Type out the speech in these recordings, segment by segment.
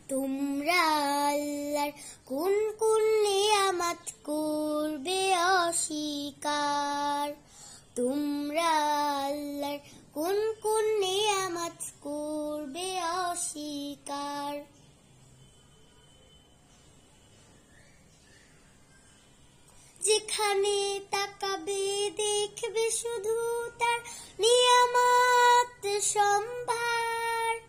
তোমরা আল্লাহর কোন কোন নিয়ামত করবে অস্বীকার। তোমরা আল্লাহর কোন কোন নিয়ামত করবে অস্বীকার। যেখানে তাকাবে দেখবে শুধু তার নিয়ামত সম্ভার।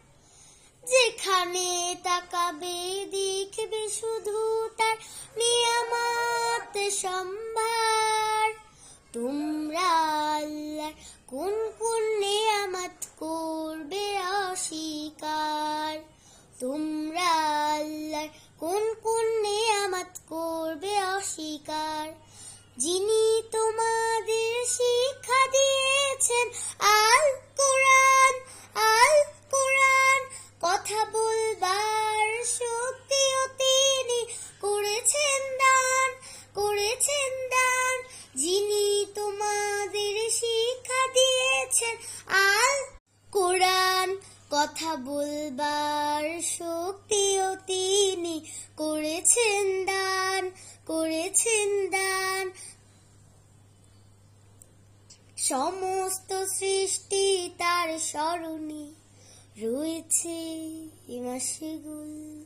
যেখানে তাকাবে দেখবে শুধু তার নিয়ামত সম্ভার। তোমরা আল্লাহর কোন কোন নিয়ামত করবে অস্বীকার। তোমরা আল্লাহর কোন কোন নিয়ামত করবে অস্বীকার। যিনি তোমাদের শিক্ষা দিয়েছেন আল কোরআন, আল কোরআন, কথা বলবার শক্তিও তিনি করেছেন দান, করেছেন দান। যিনি তোমাদের শিক্ষা দিয়েছেন আল কোরআন, কথা বলবার শক্তিও তিনি করেছেন দান, করেছেন দান। সমস্ত সৃষ্টি তার স্মরণে রয়েছে মাশগুল।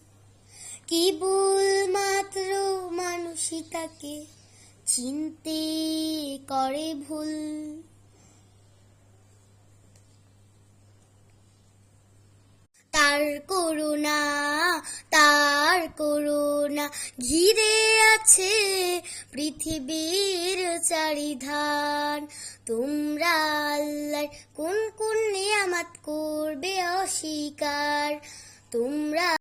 কেবলমাত্র মানুষই তাকে চিনতে করে ভুল। তার করুণা ঘিরে আছে পৃথিবীর চারিধার। তোমরা আল্লাহর কোন কোন নিয়ামত করবে অস্বীকার। তোমরা